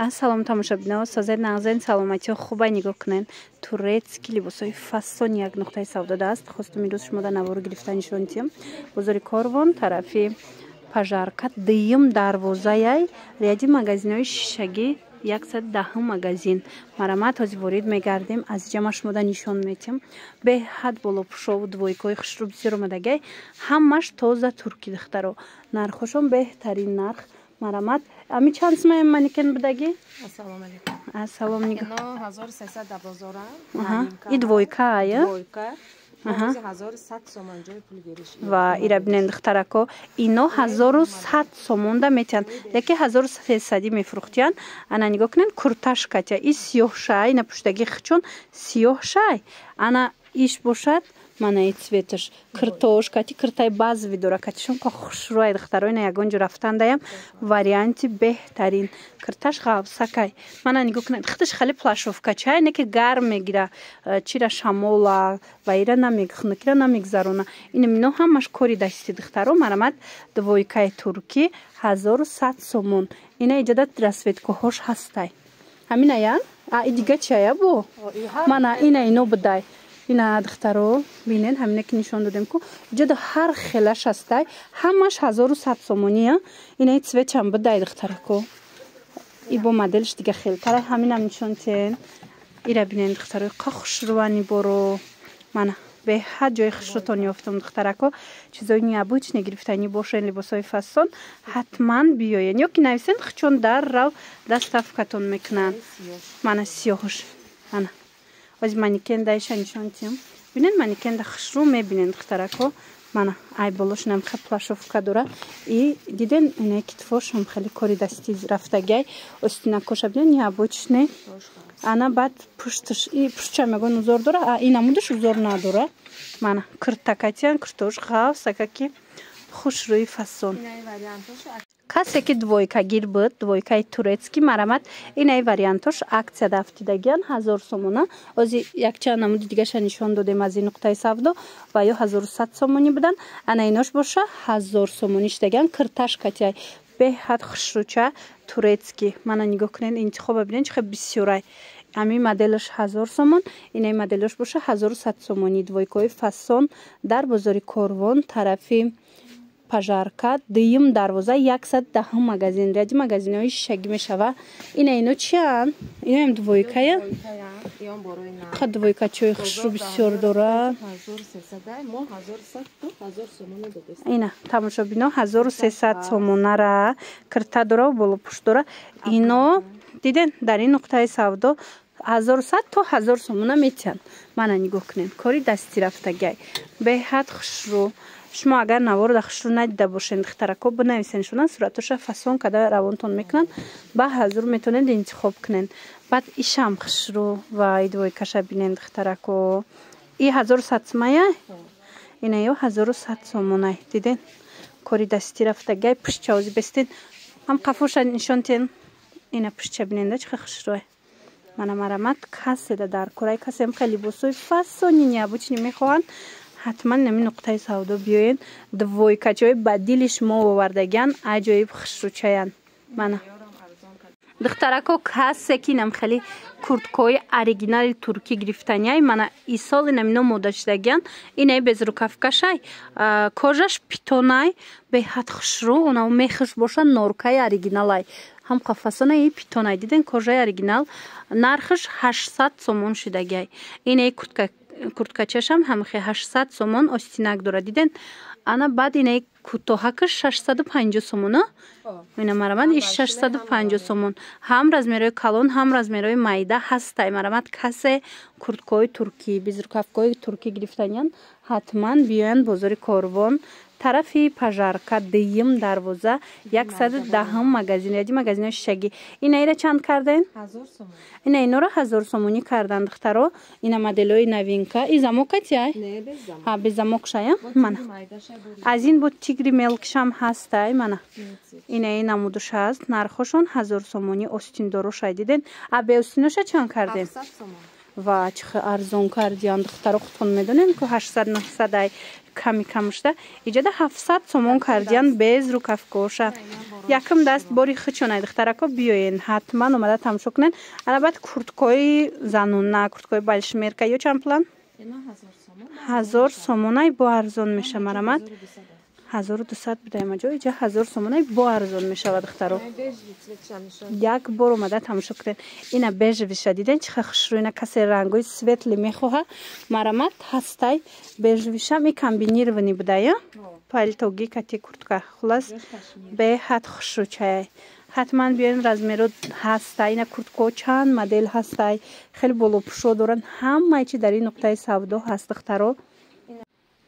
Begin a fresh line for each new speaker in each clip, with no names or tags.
салом тамошобино, созед нағзен саломати хубай нигоҳ кунен. Турецки либосои фасон як нуқтаи савдода аст. Хостум ирӯз шумо дар навору гирифтанишон тием. Бозори Корвон, тарафи Пажарка, дуюм дарвозаи ряди магазинои шишагӣ 110 магазин. Марамат ҳозир ворид мегардем. Аз ҷама шумода нишон метем. Беҳад болопӯшову двойкаи хушрӯ бисёр омадагай. Ҳамаш тоза турки духтаро. Нархошон беҳтарин нарх. Марамат ами чанд сумаи манекен будаги?
Ассалому алейкум.
Ассалому алейкум.
Ино 1312
ага. И двойка ая?
Двойка. Ага. 1100 сомон ҷои пул гириш.
Ва ира бинен духтарако. Ино 1100 сомон да метан. Яке 1300 мефурухтиян. Ана нигоҳ кунен курташкатя. И сиёҳшай, на пуштаги хичон сиёҳшай. Ана иш бошад. Манаи цветаш картошкати киртай базви дора катишон ко хушрӯи духтарои на ягон ҷо рафтандаям варианти беҳтарин кирташ ғавсакай мана нигоҳ кунед хиташ хали плашовка чай не ки гарм мегира чира шамола ва ира намегхнакира намегзарона ин мино ҳамаш кори дасти духтаро марамат двойкаи турки 1100 сомон ина иҷода расветкоҳош ҳастай ҳаминаян и дига чая бо мана ина ино будай ина духтаро бинен ҳамина ки нишон додем ку ҷода ҳар хелаш ҳастай ҳамаш 1100 сомония ина цветчам будай духтарако и бо моделш дига хелтара ҳаминам нишон тен ира бинен духтаро қа хушрӯани боро мана беҳад ҷои хушрӯтон ёфтам духтарако чизои необычне гирифтанӣ бошен либосои фасон ҳатман биёен ё ки нависен хичон даррав доставкатон мекунанд мана сиёҳуш мана ози манекен дайша нишон тием бинен манекен да хушрӯ мебинен духтарако мана ай болошнам ха плашовка дора и диден ина китфошам хали кори дасти рафтагай остинакоша бинен необычне ана баъд пушташ и пуштчам ягон узор дора а инамудаш узор надора мана киртакатиян киртош ғавсакаки хушрӯи фасон касе ки двойкагир буд двойкаи турецки марамат инаи вариантош акция дафтидагиян 1000 сомона ози якчанд намуди дигаша нишон додем аз ин нуқтаи савдо ва ё 1100 сомонӣ будан ана инош боша 1000 сомониш дагиян кирташкатяй беҳад хушрӯча турецки мана нигоҳ кунед интихоба бинен чихе бисёрай ами моделаш 1000 сомон инаи моделаш боша 1100 сомонӣ двойкаи фасон дар бозори Корвон тарафи Пажарка дуюм дарвоза 110 магазин ряди магазинои шишагӣ мешава ина ино чиан иноам двойкая қа двойка чои хушрӯ бисёр дора ина тамошобино 1300 сомонара кирта дора болопӯш дора ино диден дар ин нуқтаи савдо 1100 то 1000 сомона метиҳанд мана нигоҳ кунем кори дасти рафтагай беҳад хушрӯ шумо агар навору да хушрӯ надида бошен духтарако бинависеншона суратоша фасон када равонтон мекунанд ба ҳазур метавонед интихоб кунен баъд ишам хушрӯ ва идвойкаша бинен духтарако и 1100 сомая ина ё 1100 сомонай диден кори дасти рафтагай пуштча ози бестен ҳам қафоша нишон тен ина пуштча биненда чихе хушрӯай мана марамат каседа дар курай касем хеле либосои фасони необычне мехоҳанд ҳатман нами нуқтаи савдо биёен двойкачои ба дили шумо овардагиян аҷоиб хушрӯчаян мана духтарако касе ки нам хели курткои оригинали туркӣ гирифтанияй мана исоли намино мода шудагиян инаи безрукавкашай кожаш питонай беҳад хушрӯ онав мехуш боша норкаи оригиналай ҳам қафасонаи питонай диден кожаи оригинал нархаш 800 сомон шудагияй инаи курткачашам ҳамахе 800 сомон остинак дора диден ана баъд инаи кӯтоҳакаш 650 сомона ина марамат иш 650 сомон ҳам размерои калон ҳам размерои майда ҳастай марамат касе курткои туркӣ безрукавкои туркӣ гирифтаниян ҳатман биёянд бозори Корвон тарафи Пажарка дуюм дарвоза 110 магазин яди магазинои шишагӣ ина ира чанд карден
1000 сомон
ина инора 1000 сомонӣ кардан духтаро ина моделои новинка и замокатяй
не без замок
ҳа без замок шая мана аз ин бо тигри мелкшам ҳастай мана ина ин намудуш аст нархошон 1000 сомонӣ остиндорошай диден а бе остиноша чанд карден و چه ارزون کردیان دخترا خودتون میدونین که 800 900 کمی کمشته ایجاد 700 سومون کردیان بیز رو کفکوشه یکم دست باری خچونه دخترا کو بیاین حتما اومده تماشا کنین. البته کورتکای زنونه کورتکای بالشمیر یا چند پلان 1000 سومونای با ارزون میشه مرامت 1200 بدهیم جا اینجا 1000 سومونای با ارزون میشه دخترا یک بار اومده تماشا کنین. اینا بیج ویشه دیدین چه خوشرو اینا کسی رنگای سویتلی میخواه مرامت هستای بیج ویشه می کمبینیرونی بده پالتوگی کتی کورتکا خلاص به حد خوشرو چای حتما بیاین رزمیرو هستای اینا کورتکو چند مدل هستای خیلی بلو پشو دارن همه چی در این نقطه سودا هست دخترا.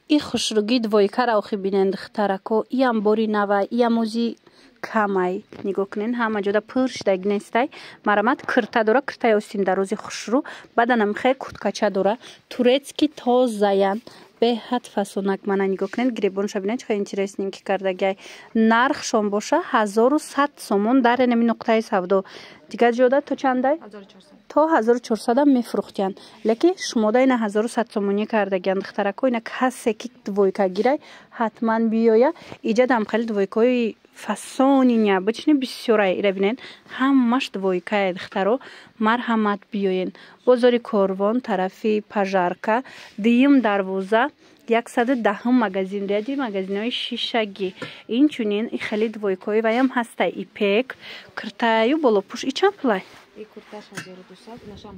این خوشروگی دویکه را آخی بینند دخترا کو یم باری نوای یم موزی کمای نگاه کنین همه جدا پرش دیگ نیستای مرامت کرتا داره کرتا اوستین در روزی خوشرو بدنم خیلی کورتکاچه داره توریتسکی تازه به حد فسونک منو نگاه کنین گریبونش ببینید چه اینترسینگ کردگی نرخشون باشه 1100 سومون در این نقطه سودا دیگه جدا تو چنده
1400
تا 1400 هم میفروختن لیکن شما دا این 1100 سومونی کردگی دخترا کو اینا کسی که دویکا گیره حتما بیایا ایجاد هم خیلی دویکای فسونی نیا بچنی بسیاری را بینین همش دویکای دخترا مرحمت بیاین بازاری کاروان طرفی پژارکا دیم دروازه 110 مگزین ریادی مگزین های شیشگی این چونین این خیلی دویکای و هم هسته ایپک کرتایو بالا پوش ای چند پلای
این کورتاش 1200 ایناشم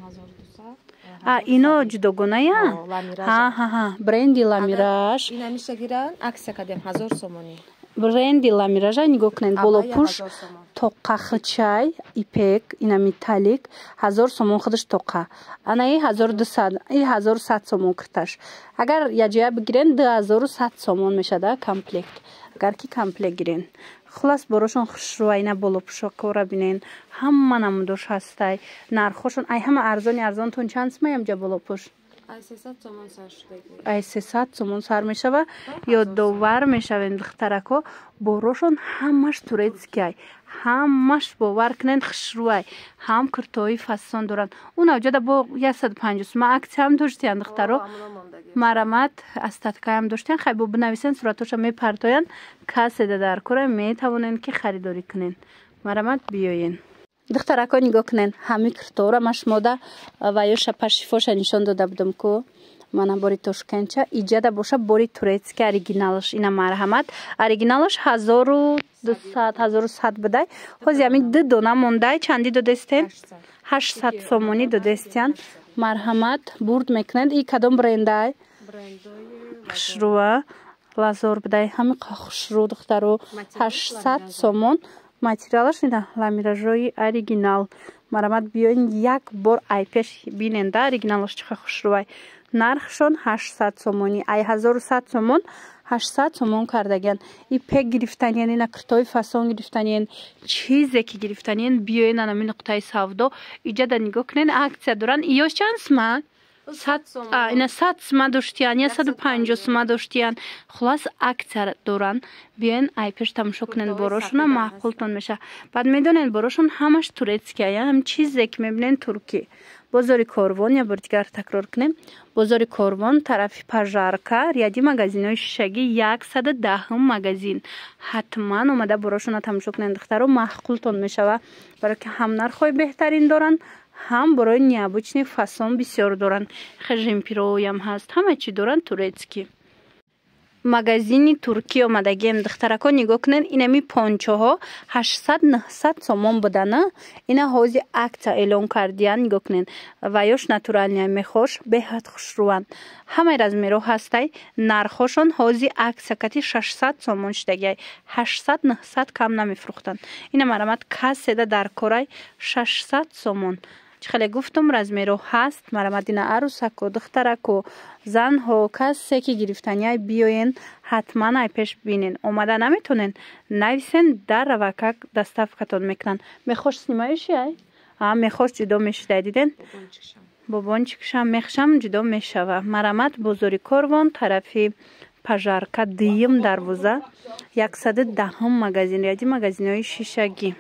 1200
اینا جداگونه یا ها برندی لامیراژ
اینا میشه گیرن عکس کردیم 1000 سومونی
برندی لامیراژ نگاه کنین بالا پوش توقع خچای ایپک اینا میتالیک 1000 سومون خودش توقع انا ای 1200 ای 1100 سومون کرتاش اگر یه جا بگیرین 2100 سومون میشه ده کامپلکت اگر کی کامپلکت گیرین خلاص بروشون خوشرو اینا بالا پوشا کورا بینین همه نمودش هستای نرخوشون ای همه ارزان تون چند سمایم جا بالا پوش
ای 300 سومون سر شده
ای 300 سومون سر میشه و یا دوور میشه دخترکو بروشون همش توریتسکی همش باور کنن خوشروی هم کرتوی فسون دارن اون اوجا با 150 سومون عکس هم داشتین دخترو مرامت استاتکای هم داشتین خیلی بنویسن صورتش میپرتاین کسی در کره میتونن که خریداری کنین مرامت بیاین دخترکا نگاه کنین همه کرتورا مش مودا و یا شپاشیفوش نشون داده بودم که من باری توشکنچه ایجاد باشه باری توریتسکی اوریجینالش اینا مرحمت اوریجینالش 1200 1100 بده خوزی همین دو دونه مونده چندی دو دستین 800 سومونی دو دستین مرحمت برد میکنند این کدام برنده خشروه لازور بده همین خشرو دخترو 800 سومون ماتریالش اینا لامیراژوی اوریجینال مرحمت بیاین یک بار ای پیش بیننده اوریجینالش چه خشروه نرخشون 800 سومونی ای 1100 سومون 800 سومون کردگن این پک گرفتن یعنی نکرتای فسون گرفتن چیزی که گرفتن بیاین همین نقطه سودا ایجاد نگاه کنین عکس دارن ایش چند سومن 100 سومن اینا 100 سومن داشتین یا 150 سومن داشتین خلاص عکس دارن بیاین ای پیش تماشا کنین بروشون معقولتون میشه بعد میدونین بروشون همش توریتسکی هم چیزی که میبینین ترکی بازار کاروان یا بار دیگر تکرار کنیم بازار کاروان طرفی پژارکا ریادی مگزینای شیشگی 110 مگزین حتما اومده براشون تماشا کنین دخترو معقولتون میشه برای که هم نرخای بهترین دارن هم برای نیابوچنی فسون بسیار دارن خجیم پیروی هم هست همه چی دارن توریتسکی مگزینی ترکی اومدگیم دخترکا نگاه کنین اینمی پانچه ها 800 900 سومون بدنه اینا حوزی عکس اعلان کردین نگاه کنین و یاش ناتورالی میخوش به حد خوش روان همه از میرو هستی نرخوشون حوزی عکس کتی 600 سومون شدگی 800 900 کم نمیفروختن اینا مرامت کسی در کره 600 سومون خیلی گفتم رزمیرو هست مرامت اینا عروسک و دخترک و زن ها کسی که گرفتنی بیاین حتما ای پیش بینین اومده نمیتونین نویسین در روکک دستف کتون میکنن میخوش سیمایشی ای؟ میخوش جدا میشه دیدین؟ بابان چکشم میخشم جدا میشه و مرامت بزرگی کاروان طرفی پژارکا دیم دروازه 110 مگزین ریادی مگزین های شیشگی